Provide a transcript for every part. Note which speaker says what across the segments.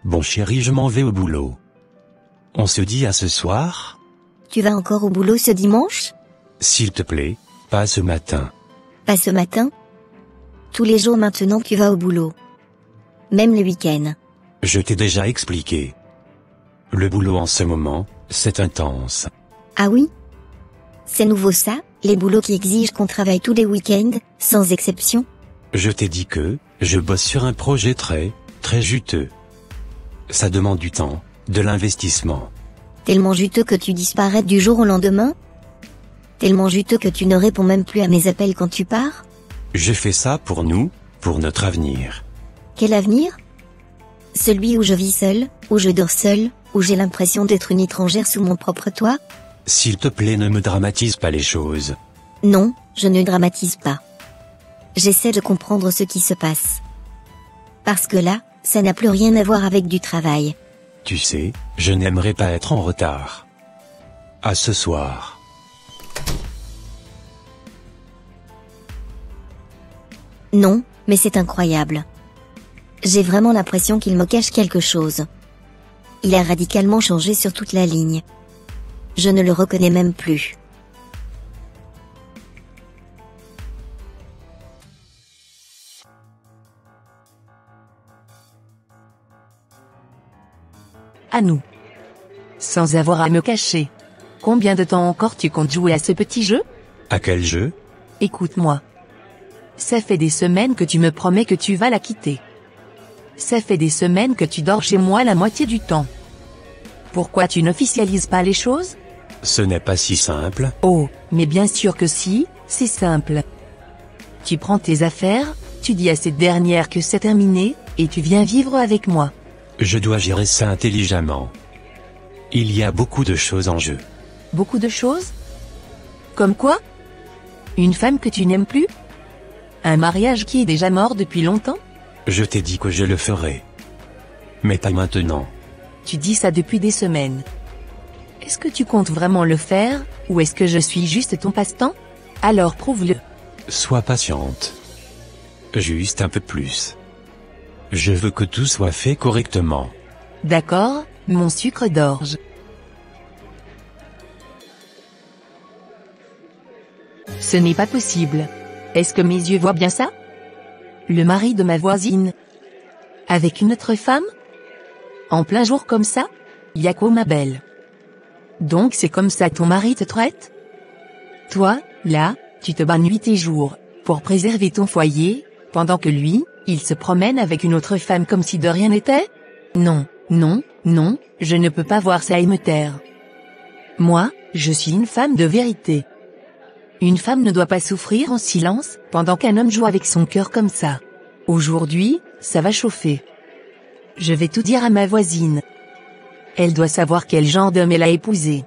Speaker 1: Bon chéri, je m'en vais au boulot. On se dit à ce soir?
Speaker 2: Tu vas encore au boulot ce dimanche?
Speaker 1: S'il te plaît, pas ce matin.
Speaker 2: Pas ce matin? Tous les jours maintenant tu vas au boulot. Même le week-end.
Speaker 1: Je t'ai déjà expliqué. Le boulot en ce moment, c'est intense.
Speaker 2: Ah oui? C'est nouveau ça, les boulots qui exigent qu'on travaille tous les week-ends, sans exception?
Speaker 1: Je t'ai dit que, je bosse sur un projet très juteux. Ça demande du temps, de l'investissement.
Speaker 2: Tellement juteux que tu disparais du jour au lendemain? Tellement juteux que tu ne réponds même plus à mes appels quand tu pars?
Speaker 1: Je fais ça pour nous, pour notre avenir.
Speaker 2: Quel avenir? Celui où je vis seule, où je dors seule, où j'ai l'impression d'être une étrangère sous mon propre toit?
Speaker 1: S'il te plaît, ne me dramatise pas les choses.
Speaker 2: Non, je ne dramatise pas. J'essaie de comprendre ce qui se passe. Parce que là, ça n'a plus rien à voir avec du travail.
Speaker 1: Tu sais, je n'aimerais pas être en retard. À ce soir.
Speaker 2: Non, mais c'est incroyable. J'ai vraiment l'impression qu'il me cache quelque chose. Il a radicalement changé sur toute la ligne. Je ne le reconnais même plus.
Speaker 3: À nous. Sans avoir à me cacher. Combien de temps encore tu comptes jouer à ce petit jeu?
Speaker 1: À quel jeu?
Speaker 3: Écoute-moi. Ça fait des semaines que tu me promets que tu vas la quitter. Ça fait des semaines que tu dors chez moi la moitié du temps. Pourquoi tu n'officialises pas les choses?
Speaker 1: Ce n'est pas si simple.
Speaker 3: Oh, mais bien sûr que si, c'est simple. Tu prends tes affaires, tu dis à cette dernière que c'est terminé, et tu viens vivre avec moi.
Speaker 1: Je dois gérer ça intelligemment. Il y a beaucoup de choses en jeu.
Speaker 3: Beaucoup de choses? Comme quoi? Une femme que tu n'aimes plus? Un mariage qui est déjà mort depuis longtemps?
Speaker 1: Je t'ai dit que je le ferai. Mais pas maintenant.
Speaker 3: Tu dis ça depuis des semaines. Est-ce que tu comptes vraiment le faire, ou est-ce que je suis juste ton passe-temps? Alors prouve-le.
Speaker 1: Sois patiente. Juste un peu plus. Je veux que tout soit fait correctement.
Speaker 3: D'accord, mon sucre d'orge. Ce n'est pas possible. Est-ce que mes yeux voient bien ça? Le mari de ma voisine. Avec une autre femme? En plein jour comme ça? Yako ma belle. Donc c'est comme ça ton mari te traite? Toi, là, tu te bats nuit et jour, pour préserver ton foyer, pendant que lui, il se promène avec une autre femme comme si de rien n'était? Non, non, non, je ne peux pas voir ça et me taire. Moi, je suis une femme de vérité. Une femme ne doit pas souffrir en silence, pendant qu'un homme joue avec son cœur comme ça. Aujourd'hui, ça va chauffer. Je vais tout dire à ma voisine. Elle doit savoir quel genre d'homme elle a épousé.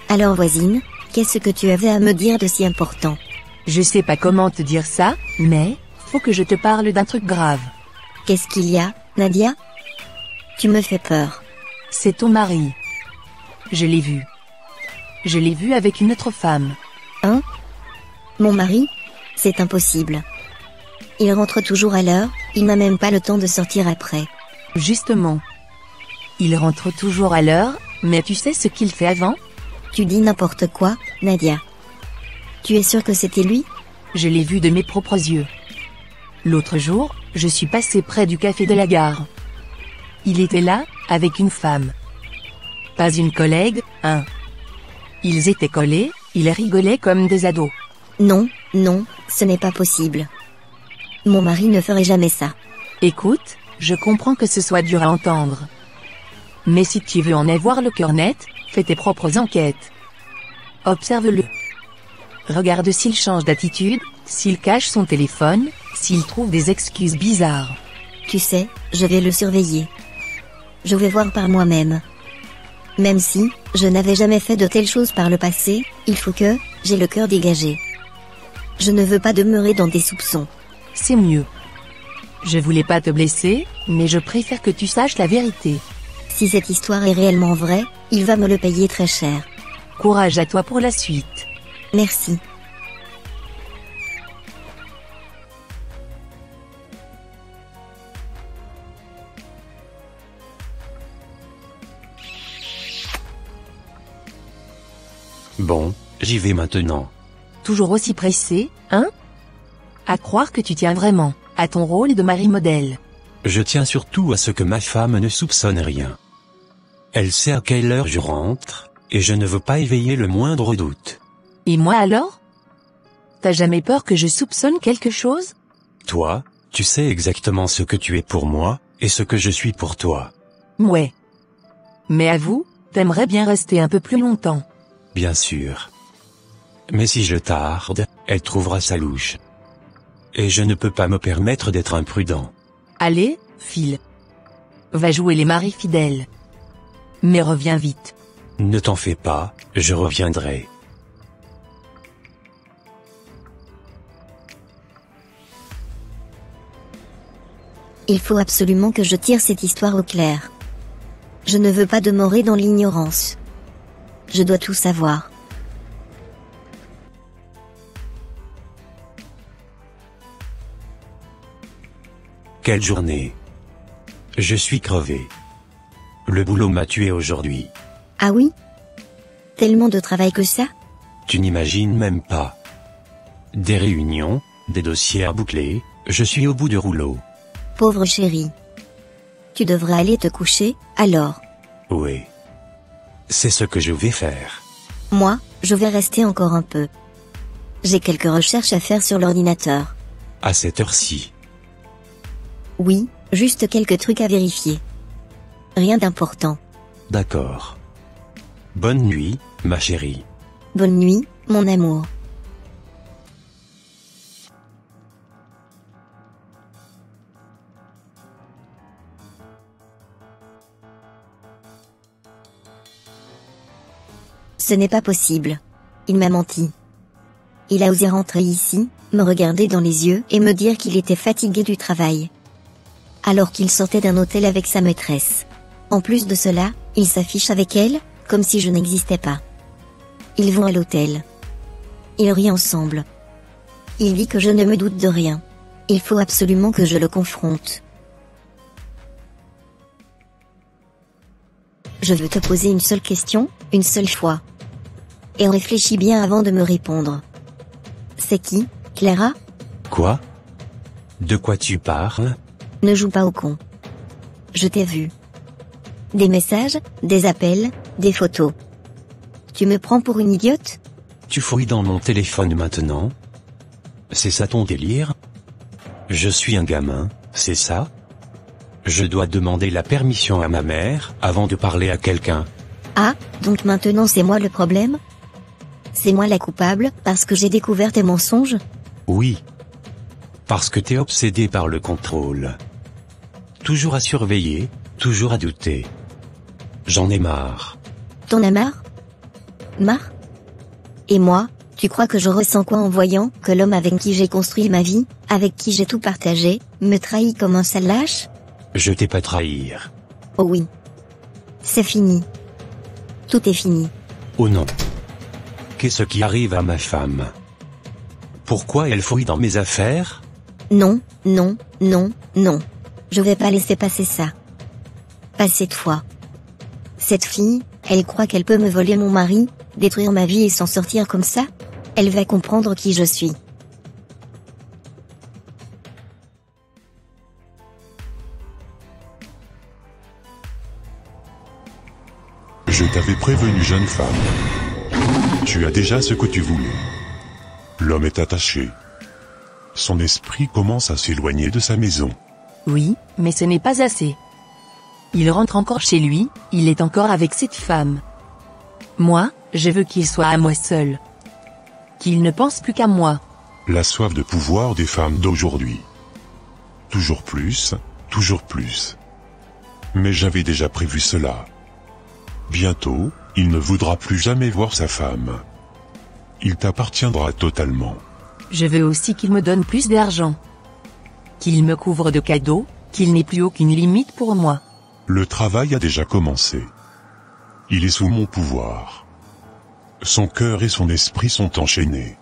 Speaker 2: Alors voisine, qu'est-ce que tu avais à me dire de si important?
Speaker 3: Je sais pas comment te dire ça, mais, faut que je te parle d'un truc grave.
Speaker 2: Qu'est-ce qu'il y a, Nadia? Tu me fais peur.
Speaker 3: C'est ton mari. Je l'ai vu. Je l'ai vu avec une autre femme.
Speaker 2: Hein? Mon mari? C'est impossible. Il rentre toujours à l'heure, il n'a même pas le temps de sortir après.
Speaker 3: Justement. Il rentre toujours à l'heure, mais tu sais ce qu'il fait avant?
Speaker 2: Tu dis n'importe quoi, Nadia. Tu es sûre que c'était lui?
Speaker 3: Je l'ai vu de mes propres yeux. L'autre jour, je suis passé près du café de la gare. Il était là, avec une femme. Pas une collègue, hein. Ils étaient collés, ils rigolaient comme des ados.
Speaker 2: Non, non, ce n'est pas possible. Mon mari ne ferait jamais ça.
Speaker 3: Écoute, je comprends que ce soit dur à entendre. Mais si tu veux en avoir le cœur net, fais tes propres enquêtes. Observe-le. Regarde s'il change d'attitude, s'il cache son téléphone, s'il trouve des excuses bizarres.
Speaker 2: Tu sais, je vais le surveiller. Je vais voir par moi-même. Même si, je n'avais jamais fait de telles choses par le passé, il faut que, j'ai le cœur dégagé. Je ne veux pas demeurer dans des soupçons.
Speaker 3: C'est mieux. Je voulais pas te blesser, mais je préfère que tu saches la vérité.
Speaker 2: Si cette histoire est réellement vraie, il va me le payer très cher.
Speaker 3: Courage à toi pour la suite.
Speaker 2: Merci.
Speaker 1: Bon, j'y vais maintenant.
Speaker 3: Toujours aussi pressé, hein? À croire que tu tiens vraiment à ton rôle de mari modèle.
Speaker 1: Je tiens surtout à ce que ma femme ne soupçonne rien. Elle sait à quelle heure je rentre, et je ne veux pas éveiller le moindre doute.
Speaker 3: Et moi alors? T'as jamais peur que je soupçonne quelque chose?
Speaker 1: Toi, tu sais exactement ce que tu es pour moi, et ce que je suis pour toi.
Speaker 3: Ouais. Mais avoue, t'aimerais bien rester un peu plus longtemps.
Speaker 1: Bien sûr. Mais si je tarde, elle trouvera sa louche. Et je ne peux pas me permettre d'être imprudent.
Speaker 3: Allez, file. Va jouer les maris fidèles. Mais reviens vite.
Speaker 1: Ne t'en fais pas, je reviendrai.
Speaker 2: Il faut absolument que je tire cette histoire au clair. Je ne veux pas demeurer dans l'ignorance. Je dois tout savoir.
Speaker 1: Quelle journée. Je suis crevé. Le boulot m'a tué aujourd'hui.
Speaker 2: Ah oui? Tellement de travail que ça?
Speaker 1: Tu n'imagines même pas. Des réunions, des dossiers à boucler, je suis au bout du rouleau.
Speaker 2: Pauvre chérie. Tu devrais aller te coucher, alors.
Speaker 1: Oui. C'est ce que je vais faire.
Speaker 2: Moi, je vais rester encore un peu. J'ai quelques recherches à faire sur l'ordinateur.
Speaker 1: À cette heure-ci.
Speaker 2: Oui, juste quelques trucs à vérifier. Rien d'important.
Speaker 1: D'accord. Bonne nuit, ma chérie.
Speaker 2: Bonne nuit, mon amour. Ce n'est pas possible. Il m'a menti. Il a osé rentrer ici, me regarder dans les yeux et me dire qu'il était fatigué du travail. Alors qu'il sortait d'un hôtel avec sa maîtresse. En plus de cela, il s'affiche avec elle, comme si je n'existais pas. Ils vont à l'hôtel. Ils rient ensemble. Il dit que je ne me doute de rien. Il faut absolument que je le confronte. Je veux te poser une seule question, une seule fois. Et réfléchis bien avant de me répondre. C'est qui, Clara?
Speaker 1: Quoi? De quoi tu parles?
Speaker 2: Ne joue pas au con. Je t'ai vu. Des messages, des appels, des photos. Tu me prends pour une idiote?
Speaker 1: Tu fouilles dans mon téléphone maintenant? C'est ça ton délire? Je suis un gamin, c'est ça? Je dois demander la permission à ma mère avant de parler à quelqu'un.
Speaker 2: Ah, donc maintenant c'est moi le problème? C'est moi la coupable parce que j'ai découvert tes mensonges?
Speaker 1: Oui. Parce que t'es obsédé par le contrôle. Toujours à surveiller, toujours à douter. J'en ai marre.
Speaker 2: T'en as marre? Marre? Et moi, tu crois que je ressens quoi en voyant que l'homme avec qui j'ai construit ma vie, avec qui j'ai tout partagé, me trahit comme un sale lâche?
Speaker 1: Je t'ai pas trahir.
Speaker 2: Oh oui. C'est fini. Tout est fini.
Speaker 1: Oh non. Qu'est-ce qui arrive à ma femme? Pourquoi elle fouille dans mes affaires?
Speaker 2: Non, non, non, non. Je vais pas laisser passer ça. Pas cette fois. Cette fille, elle croit qu'elle peut me voler mon mari, détruire ma vie et s'en sortir comme ça? Elle va comprendre qui je suis.
Speaker 4: Je t'avais prévenu, jeune femme. Tu as déjà ce que tu voulais. L'homme est attaché. Son esprit commence à s'éloigner de sa maison.
Speaker 3: Oui, mais ce n'est pas assez. Il rentre encore chez lui, il est encore avec cette femme. Moi, je veux qu'il soit à moi seul. Qu'il ne pense plus qu'à moi.
Speaker 4: La soif de pouvoir des femmes d'aujourd'hui. Toujours plus, toujours plus. Mais j'avais déjà prévu cela. Bientôt, il ne voudra plus jamais voir sa femme. Il t'appartiendra totalement.
Speaker 3: Je veux aussi qu'il me donne plus d'argent. Qu'il me couvre de cadeaux, qu'il n'ait plus aucune limite pour moi.
Speaker 4: Le travail a déjà commencé. Il est sous mon pouvoir. Son cœur et son esprit sont enchaînés.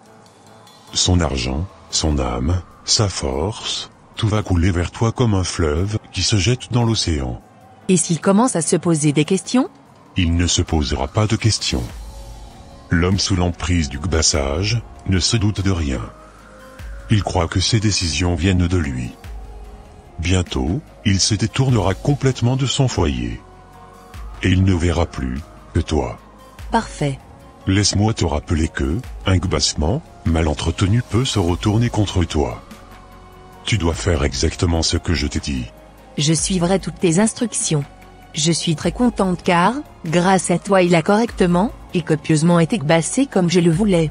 Speaker 4: Son argent, son âme, sa force, tout va couler vers toi comme un fleuve qui se jette dans l'océan.
Speaker 3: Et s'il commence à se poser des questions?
Speaker 4: Il ne se posera pas de questions. L'homme sous l'emprise du gbassage ne se doute de rien. Il croit que ses décisions viennent de lui. Bientôt, il se détournera complètement de son foyer. Et il ne verra plus que toi.
Speaker 3: Parfait.
Speaker 4: Laisse-moi te rappeler que, un gbassement, mal entretenu peut se retourner contre toi. Tu dois faire exactement ce que je t'ai dit.
Speaker 3: Je suivrai toutes tes instructions. Je suis très contente car, grâce à toi il a correctement, et copieusement été gbassé comme je le voulais.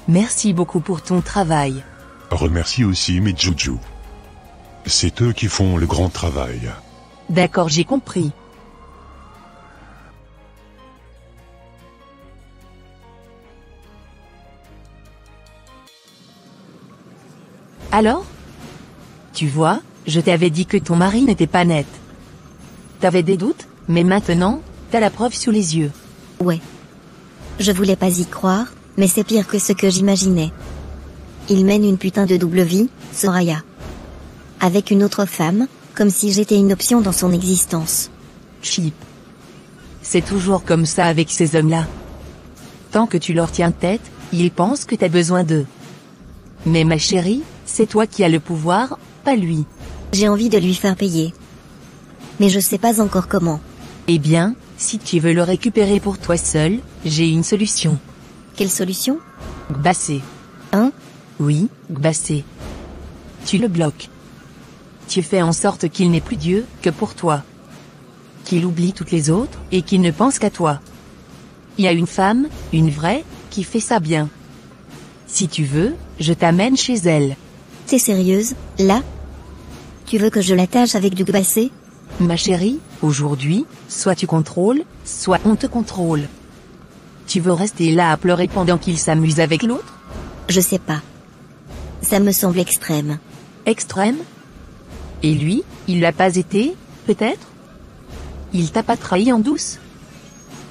Speaker 3: Merci beaucoup pour ton travail.
Speaker 4: Remercie aussi mes Juju. C'est eux qui font le grand travail.
Speaker 3: D'accord, j'ai compris. Alors? Tu vois, je t'avais dit que ton mari n'était pas net. T'avais des doutes, mais maintenant, t'as la preuve sous les yeux.
Speaker 2: Ouais. Je voulais pas y croire, mais c'est pire que ce que j'imaginais. Il mène une putain de double vie, Soraya. Avec une autre femme, comme si j'étais une option dans son existence.
Speaker 3: Cheap. C'est toujours comme ça avec ces hommes-là. Tant que tu leur tiens tête, ils pensent que t'as besoin d'eux. Mais ma chérie, c'est toi qui as le pouvoir, pas lui.
Speaker 2: J'ai envie de lui faire payer. Mais je sais pas encore comment.
Speaker 3: Eh bien, si tu veux le récupérer pour toi seul, j'ai une solution.
Speaker 2: Quelle solution?
Speaker 3: Gbasser.
Speaker 2: Hein?
Speaker 3: Oui, gbasser. Tu le bloques. Tu fais en sorte qu'il n'est plus Dieu que pour toi. Qu'il oublie toutes les autres et qu'il ne pense qu'à toi. Il y a une femme, une vraie, qui fait ça bien. Si tu veux, je t'amène chez elle.
Speaker 2: T'es sérieuse, là? Tu veux que je l'attache avec du gbassé?
Speaker 3: Ma chérie, aujourd'hui, soit tu contrôles, soit on te contrôle. Tu veux rester là à pleurer pendant qu'il s'amuse avec l'autre?
Speaker 2: Je sais pas. Ça me semble extrême.
Speaker 3: Extrême? Et lui, il l'a pas été, peut-être? Il t'a pas trahi en douce?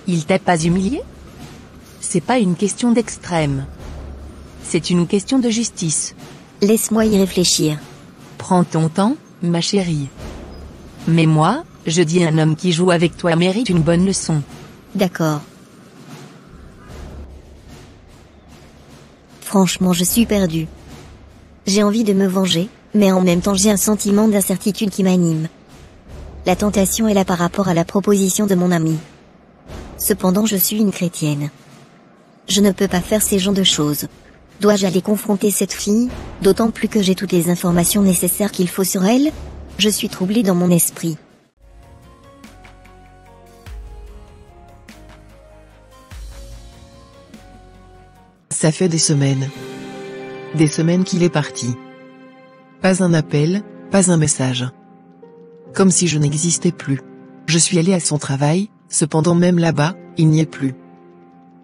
Speaker 3: Il t'a pas humilié? C'est pas une question d'extrême. C'est une question de justice.
Speaker 2: Laisse-moi y réfléchir.
Speaker 3: Prends ton temps, ma chérie. Mais moi, je dis un homme qui joue avec toi mérite une bonne leçon.
Speaker 2: D'accord. Franchement, je suis perdue. J'ai envie de me venger, mais en même temps j'ai un sentiment d'incertitude qui m'anime. La tentation est là par rapport à la proposition de mon ami. Cependant, je suis une chrétienne. Je ne peux pas faire ces genres de choses. Dois-je aller confronter cette fille, d'autant plus que j'ai toutes les informations nécessaires qu'il faut sur elle? Je suis troublée dans mon esprit.
Speaker 5: Ça fait des semaines. Des semaines qu'il est parti. Pas un appel, pas un message. Comme si je n'existais plus. Je suis allée à son travail, cependant même là-bas, il n'y est plus.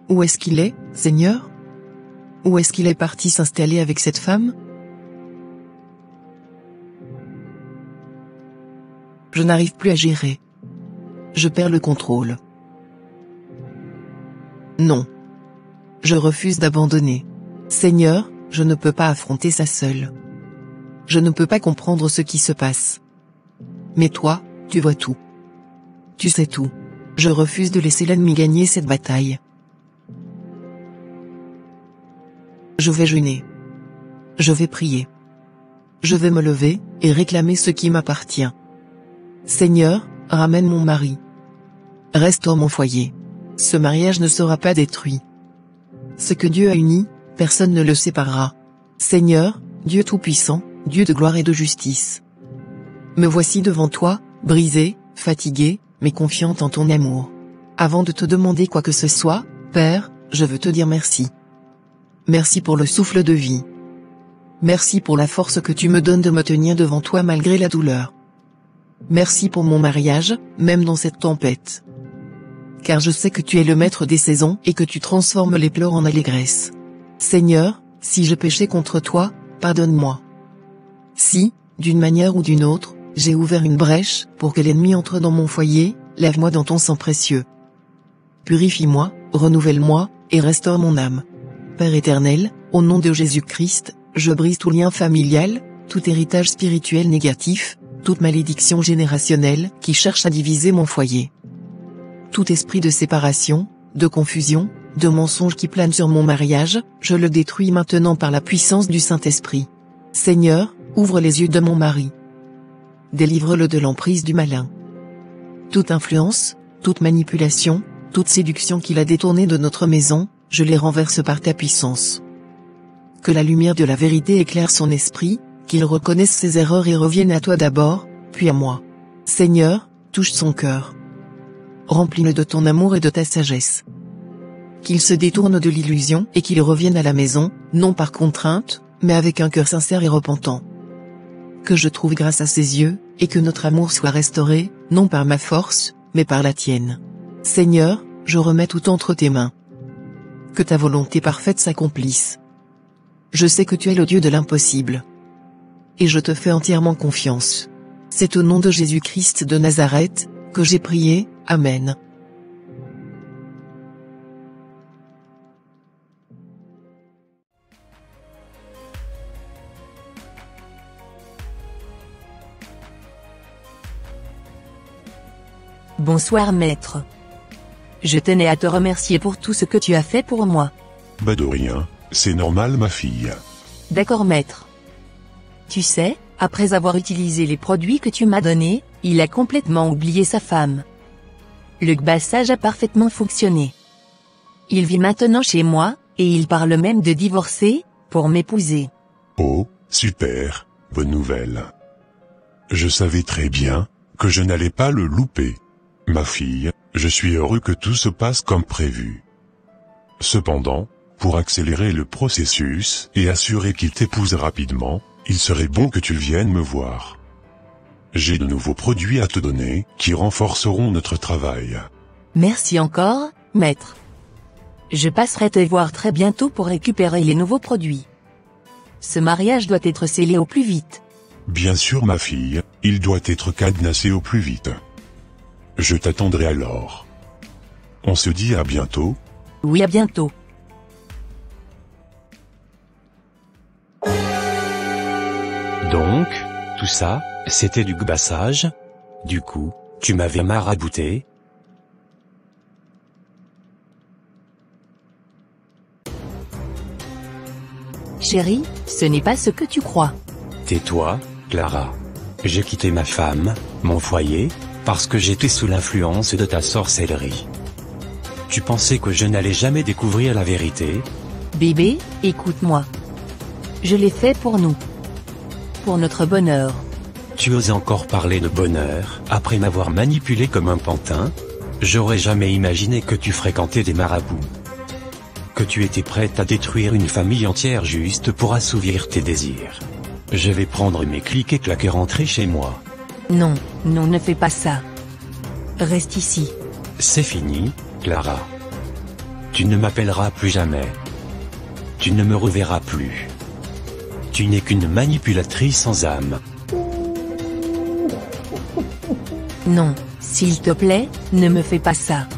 Speaker 5: Où est-ce qu'il est, Seigneur? Où est-ce qu'il est parti s'installer avec cette femme? Je n'arrive plus à gérer. Je perds le contrôle. Non. Je refuse d'abandonner. Seigneur, je ne peux pas affronter ça seul. Je ne peux pas comprendre ce qui se passe. Mais toi, tu vois tout. Tu sais tout. Je refuse de laisser l'ennemi gagner cette bataille. Je vais jeûner. Je vais prier. Je vais me lever, et réclamer ce qui m'appartient. Seigneur, ramène mon mari. Restaure mon foyer. Ce mariage ne sera pas détruit. Ce que Dieu a uni, personne ne le séparera. Seigneur, Dieu Tout-Puissant, Dieu de gloire et de justice. Me voici devant toi, brisée, fatiguée, mais confiante en ton amour. Avant de te demander quoi que ce soit, Père, je veux te dire merci. Merci pour le souffle de vie. Merci pour la force que tu me donnes de me tenir devant toi malgré la douleur. Merci pour mon mariage, même dans cette tempête. Car je sais que tu es le maître des saisons et que tu transformes les pleurs en allégresse. Seigneur, si je péchais contre toi, pardonne-moi. Si, d'une manière ou d'une autre, j'ai ouvert une brèche pour que l'ennemi entre dans mon foyer, lave-moi dans ton sang précieux. Purifie-moi, renouvelle-moi, et restaure mon âme. Père éternel, au nom de Jésus-Christ, je brise tout lien familial, tout héritage spirituel négatif, toute malédiction générationnelle qui cherche à diviser mon foyer. Tout esprit de séparation, de confusion, de mensonge qui plane sur mon mariage, je le détruis maintenant par la puissance du Saint-Esprit. Seigneur, ouvre les yeux de mon mari. Délivre-le de l'emprise du malin. Toute influence, toute manipulation, toute séduction qu'il a détournée de notre maison, je les renverse par ta puissance. Que la lumière de la vérité éclaire son esprit, qu'il reconnaisse ses erreurs et revienne à toi d'abord, puis à moi. Seigneur, touche son cœur. Remplis-le de ton amour et de ta sagesse. Qu'il se détourne de l'illusion et qu'il revienne à la maison, non par contrainte, mais avec un cœur sincère et repentant. Que je trouve grâce à ses yeux, et que notre amour soit restauré, non par ma force, mais par la tienne. Seigneur, je remets tout entre tes mains. Que ta volonté parfaite s'accomplisse. Je sais que tu es le Dieu de l'impossible. Et je te fais entièrement confiance. C'est au nom de Jésus-Christ de Nazareth, que j'ai prié, Amen.
Speaker 3: Bonsoir maître. Je tenais à te remercier pour tout ce que tu as fait pour moi.
Speaker 4: Bah de rien, c'est normal ma fille.
Speaker 3: D'accord maître. Tu sais, après avoir utilisé les produits que tu m'as donnés, il a complètement oublié sa femme. Le gbassage a parfaitement fonctionné. Il vit maintenant chez moi, et il parle même de divorcer, pour m'épouser.
Speaker 4: Oh, super, bonne nouvelle. Je savais très bien que je n'allais pas le louper. Ma fille, je suis heureux que tout se passe comme prévu. Cependant, pour accélérer le processus et assurer qu'il t'épouse rapidement, il serait bon que tu viennes me voir. J'ai de nouveaux produits à te donner qui renforceront notre travail.
Speaker 3: Merci encore, maître. Je passerai te voir très bientôt pour récupérer les nouveaux produits. Ce mariage doit être scellé au plus vite.
Speaker 4: Bien sûr ma fille, il doit être cadenassé au plus vite. Je t'attendrai alors. On se dit à bientôt.
Speaker 3: Oui, à bientôt.
Speaker 1: Donc, tout ça, c'était du gbassage? Du coup, tu m'avais marabouté?
Speaker 3: Chérie, ce n'est pas ce que tu crois.
Speaker 1: Tais-toi, Clara. J'ai quitté ma femme, mon foyer, parce que j'étais sous l'influence de ta sorcellerie. Tu pensais que je n'allais jamais découvrir la vérité?
Speaker 3: Bébé, écoute-moi. Je l'ai fait pour nous. Pour notre bonheur.
Speaker 1: Tu oses encore parler de bonheur, après m'avoir manipulé comme un pantin? J'aurais jamais imaginé que tu fréquentais des marabouts. Que tu étais prête à détruire une famille entière juste pour assouvir tes désirs. Je vais prendre mes clics et claquer rentrer chez moi.
Speaker 3: Non, non, ne fais pas ça. Reste ici.
Speaker 1: C'est fini, Clara. Tu ne m'appelleras plus jamais. Tu ne me reverras plus. Tu n'es qu'une manipulatrice sans âme.
Speaker 3: Non, s'il te plaît, ne me fais pas ça.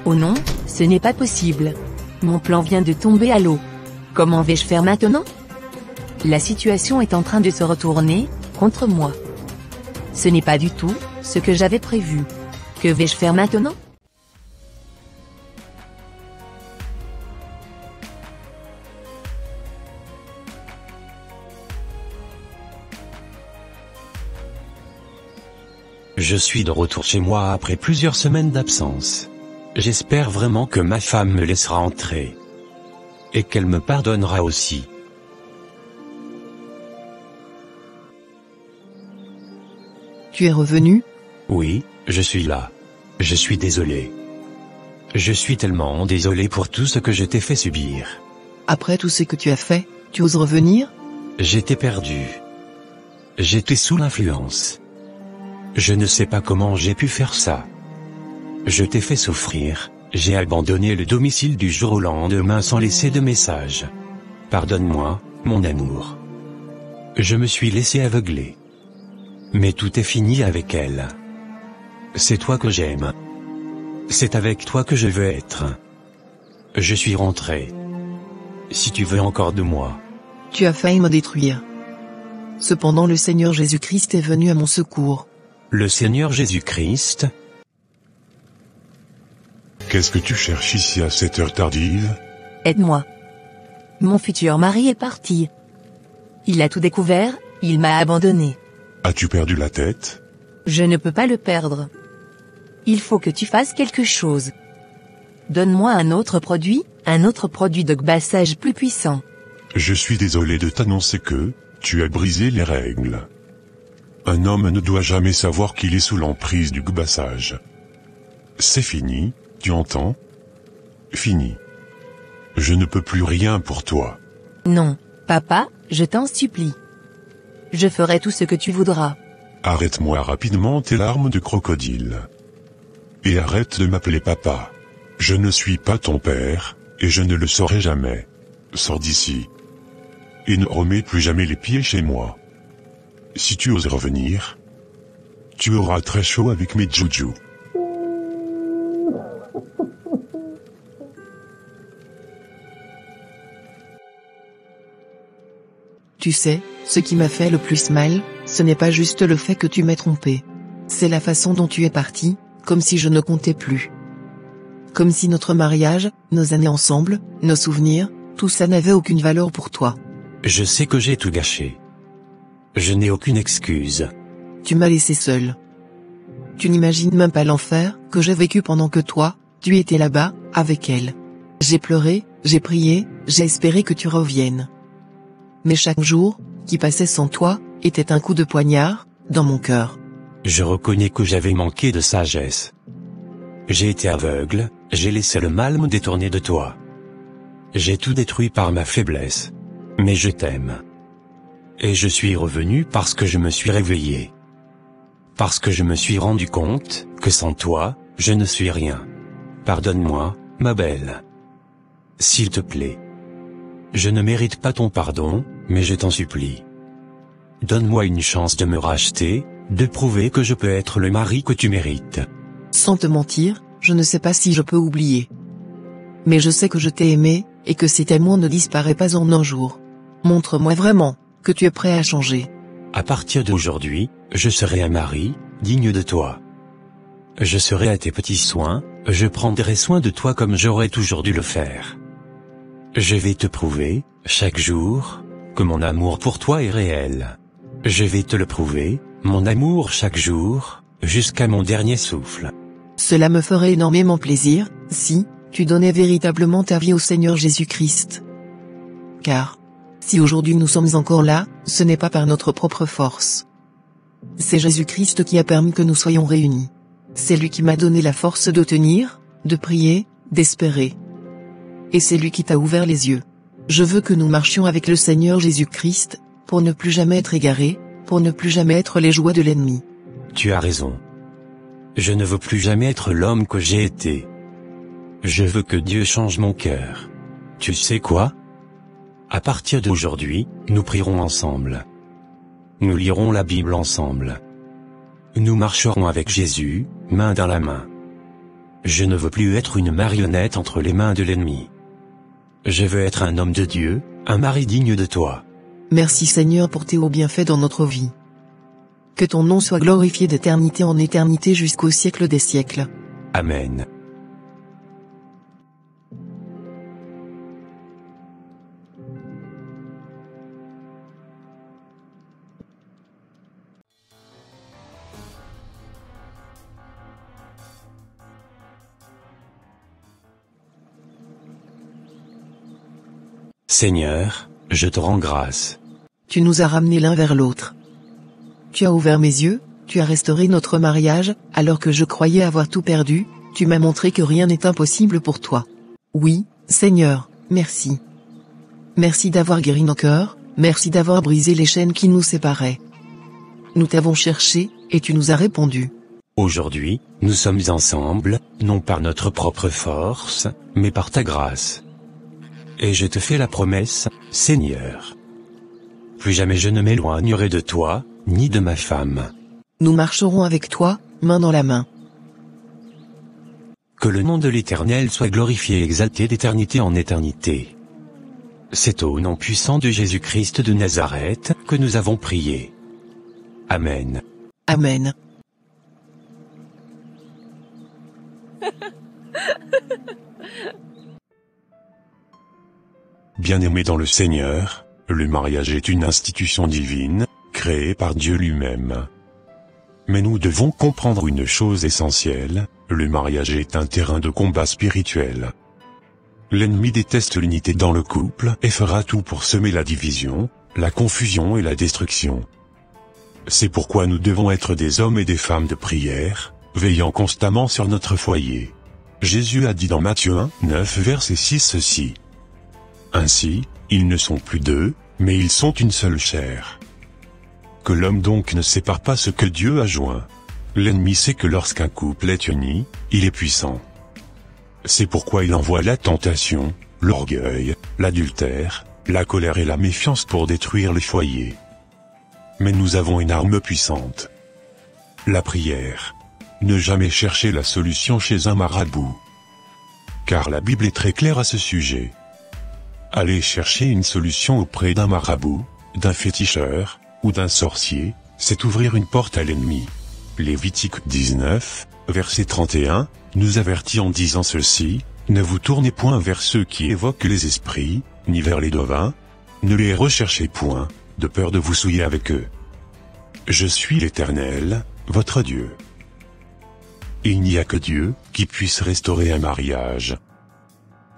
Speaker 3: Oh non, ce n'est pas possible. Mon plan vient de tomber à l'eau. Comment vais-je faire maintenant? La situation est en train de se retourner contre moi. Ce n'est pas du tout ce que j'avais prévu. Que vais-je faire maintenant?
Speaker 1: Je suis de retour chez moi après plusieurs semaines d'absence. J'espère vraiment que ma femme me laissera entrer. Et qu'elle me pardonnera aussi.
Speaker 5: Tu es revenu?
Speaker 1: Oui, je suis là. Je suis désolé. Je suis tellement désolé pour tout ce que je t'ai fait subir.
Speaker 5: Après tout ce que tu as fait, tu oses revenir?
Speaker 1: J'étais perdu. J'étais sous l'influence. Je ne sais pas comment j'ai pu faire ça. Je t'ai fait souffrir, j'ai abandonné le domicile du jour au lendemain sans laisser de message. Pardonne-moi, mon amour. Je me suis laissé aveugler. Mais tout est fini avec elle. C'est toi que j'aime. C'est avec toi que je veux être. Je suis rentré. Si tu veux encore de moi.
Speaker 5: Tu as failli me détruire. Cependant le Seigneur Jésus-Christ est venu à mon secours.
Speaker 1: Le Seigneur Jésus-Christ?
Speaker 4: Qu'est-ce que tu cherches ici à cette heure tardive?
Speaker 3: Aide-moi. Mon futur mari est parti. Il a tout découvert, il m'a abandonné.
Speaker 4: As-tu perdu la tête?
Speaker 3: Je ne peux pas le perdre. Il faut que tu fasses quelque chose. Donne-moi un autre produit de gbassage plus puissant.
Speaker 4: Je suis désolé de t'annoncer que, tu as brisé les règles. Un homme ne doit jamais savoir qu'il est sous l'emprise du gbassage. C'est fini, tu entends? Fini. Je ne peux plus rien pour toi.
Speaker 3: Non, papa, je t'en supplie. Je ferai tout ce que tu voudras.
Speaker 4: Arrête-moi rapidement tes larmes de crocodile. Et arrête de m'appeler papa. Je ne suis pas ton père, et je ne le serai jamais. Sors d'ici. Et ne remets plus jamais les pieds chez moi. Si tu oses revenir, tu auras très chaud avec mes joujoux.
Speaker 5: Tu sais, ce qui m'a fait le plus mal, ce n'est pas juste le fait que tu m'aies trompé. C'est la façon dont tu es parti, comme si je ne comptais plus. Comme si notre mariage, nos années ensemble, nos souvenirs, tout ça n'avait aucune valeur pour toi.
Speaker 1: Je sais que j'ai tout gâché. Je n'ai aucune excuse.
Speaker 5: Tu m'as laissé seul. Tu n'imagines même pas l'enfer que j'ai vécu pendant que toi, tu étais là-bas, avec elle. J'ai pleuré, j'ai prié, j'ai espéré que tu reviennes. Mais chaque jour, qui passait sans toi, était un coup de poignard, dans mon cœur.
Speaker 1: Je reconnais que j'avais manqué de sagesse. J'ai été aveugle, j'ai laissé le mal me détourner de toi. J'ai tout détruit par ma faiblesse. Mais je t'aime. Et je suis revenu parce que je me suis réveillé. Parce que je me suis rendu compte, que sans toi, je ne suis rien. Pardonne-moi, ma belle. S'il te plaît. Je ne mérite pas ton pardon, mais je t'en supplie. Donne-moi une chance de me racheter, de prouver que je peux être le mari que tu mérites.
Speaker 5: Sans te mentir, je ne sais pas si je peux oublier. Mais je sais que je t'ai aimé, et que cet amour ne disparaît pas en un jour. Montre-moi vraiment, que tu es prêt à changer.
Speaker 1: À partir d'aujourd'hui, je serai un mari, digne de toi. Je serai à tes petits soins, je prendrai soin de toi comme j'aurais toujours dû le faire. Je vais te prouver, chaque jour, que mon amour pour toi est réel. Je vais te le prouver, mon amour chaque jour, jusqu'à mon dernier souffle.
Speaker 5: Cela me ferait énormément plaisir, si, tu donnais véritablement ta vie au Seigneur Jésus-Christ. Car, si aujourd'hui nous sommes encore là, ce n'est pas par notre propre force. C'est Jésus-Christ qui a permis que nous soyons réunis. C'est lui qui m'a donné la force de tenir, de prier, d'espérer. Et c'est lui qui t'a ouvert les yeux. Je veux que nous marchions avec le Seigneur Jésus-Christ, pour ne plus jamais être égarés, pour ne plus jamais être les jouets de l'ennemi.
Speaker 1: Tu as raison. Je ne veux plus jamais être l'homme que j'ai été. Je veux que Dieu change mon cœur. Tu sais quoi? À partir d'aujourd'hui, nous prierons ensemble. Nous lirons la Bible ensemble. Nous marcherons avec Jésus, main dans la main. Je ne veux plus être une marionnette entre les mains de l'ennemi. Je veux être un homme de Dieu, un mari digne de toi.
Speaker 5: Merci Seigneur pour tes hauts bienfaits dans notre vie. Que ton nom soit glorifié d'éternité en éternité jusqu'au siècle des siècles.
Speaker 1: Amen. Seigneur, je te rends grâce.
Speaker 5: Tu nous as ramenés l'un vers l'autre. Tu as ouvert mes yeux, tu as restauré notre mariage, alors que je croyais avoir tout perdu, tu m'as montré que rien n'est impossible pour toi. Oui, Seigneur, merci. Merci d'avoir guéri nos cœurs, merci d'avoir brisé les chaînes qui nous séparaient. Nous t'avons cherché, et tu nous as répondu.
Speaker 1: Aujourd'hui, nous sommes ensemble, non par notre propre force, mais par ta grâce. Et je te fais la promesse, Seigneur. Plus jamais je ne m'éloignerai de toi, ni de ma femme.
Speaker 5: Nous marcherons avec toi, main dans la main.
Speaker 1: Que le nom de l'Éternel soit glorifié et exalté d'éternité en éternité. C'est au nom puissant de Jésus-Christ de Nazareth que nous avons prié. Amen.
Speaker 5: Amen.
Speaker 4: Bien-aimés dans le Seigneur, le mariage est une institution divine, créée par Dieu lui-même. Mais nous devons comprendre une chose essentielle, le mariage est un terrain de combat spirituel. L'ennemi déteste l'unité dans le couple et fera tout pour semer la division, la confusion et la destruction. C'est pourquoi nous devons être des hommes et des femmes de prière, veillant constamment sur notre foyer. Jésus a dit dans Matthieu 1, 9 verset 6 ceci. Ainsi, ils ne sont plus deux, mais ils sont une seule chair. Que l'homme donc ne sépare pas ce que Dieu a joint. L'ennemi sait que lorsqu'un couple est uni, il est puissant. C'est pourquoi il envoie la tentation, l'orgueil, l'adultère, la colère et la méfiance pour détruire le foyer. Mais nous avons une arme puissante. La prière. Ne jamais chercher la solution chez un marabout. Car la Bible est très claire à ce sujet. Aller chercher une solution auprès d'un marabout, d'un féticheur, ou d'un sorcier, c'est ouvrir une porte à l'ennemi. Lévitique 19, verset 31, nous avertit en disant ceci, « Ne vous tournez point vers ceux qui évoquent les esprits, ni vers les devins, ne les recherchez point, de peur de vous souiller avec eux. Je suis l'Éternel, votre Dieu. » Il n'y a que Dieu qui puisse restaurer un mariage.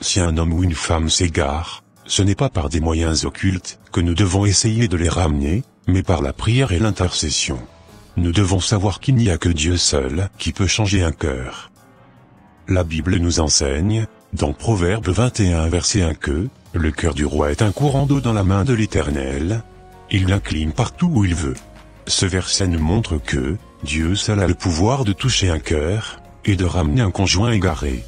Speaker 4: Si un homme ou une femme s'égare, ce n'est pas par des moyens occultes que nous devons essayer de les ramener, mais par la prière et l'intercession. Nous devons savoir qu'il n'y a que Dieu seul qui peut changer un cœur. La Bible nous enseigne, dans Proverbe 21 verset 1 que, le cœur du roi est un courant d'eau dans la main de l'Éternel. Il l'incline partout où il veut. Ce verset nous montre que, Dieu seul a le pouvoir de toucher un cœur, et de ramener un conjoint égaré.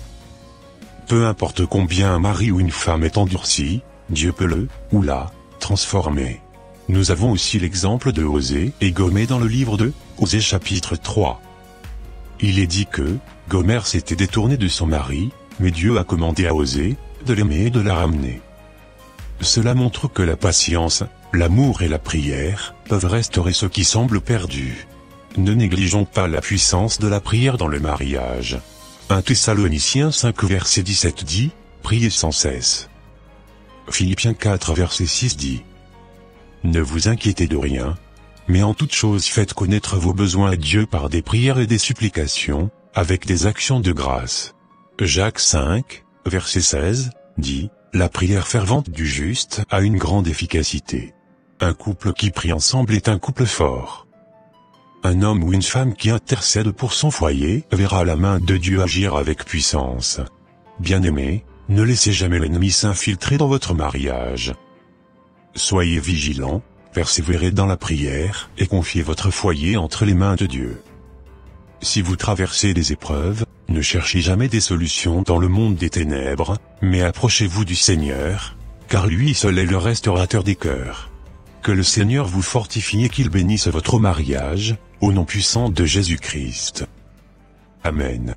Speaker 4: Peu importe combien un mari ou une femme est endurci, Dieu peut le, ou la, transformer. Nous avons aussi l'exemple de Osée et Gomer dans le livre de Osée chapitre 3. Il est dit que, Gomer s'était détournée de son mari, mais Dieu a commandé à Osée de l'aimer et de la ramener. Cela montre que la patience, l'amour et la prière peuvent restaurer ce qui semble perdu. Ne négligeons pas la puissance de la prière dans le mariage. 1 Thessaloniciens 5 verset 17 dit, « Priez sans cesse ». Philippiens 4 verset 6 dit, « Ne vous inquiétez de rien, mais en toute chose faites connaître vos besoins à Dieu par des prières et des supplications, avec des actions de grâce. » Jacques 5, verset 16, dit, « La prière fervente du juste a une grande efficacité. Un couple qui prie ensemble est un couple fort. » Un homme ou une femme qui intercède pour son foyer verra la main de Dieu agir avec puissance. Bien-aimés, ne laissez jamais l'ennemi s'infiltrer dans votre mariage. Soyez vigilants, persévérez dans la prière et confiez votre foyer entre les mains de Dieu. Si vous traversez des épreuves, ne cherchez jamais des solutions dans le monde des ténèbres, mais approchez-vous du Seigneur, car lui seul est le restaurateur des cœurs. Que le Seigneur vous fortifie et qu'il bénisse votre mariage, au nom puissant de Jésus-Christ. Amen.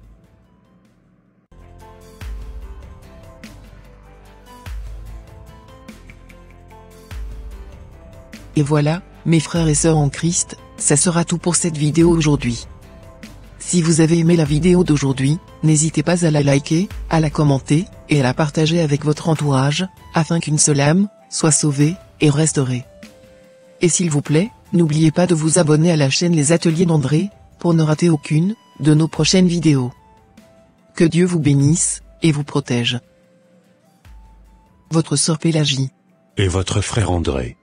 Speaker 5: Et voilà, mes frères et sœurs en Christ, ça sera tout pour cette vidéo aujourd'hui. Si vous avez aimé la vidéo d'aujourd'hui, n'hésitez pas à la liker, à la commenter, et à la partager avec votre entourage, afin qu'une seule âme soit sauvée et restaurée. Et s'il vous plaît, n'oubliez pas de vous abonner à la chaîne Les Ateliers d'André, pour ne rater aucune de nos prochaines vidéos. Que Dieu vous bénisse, et vous protège. Votre sœur Pélagie.
Speaker 4: Et votre frère André.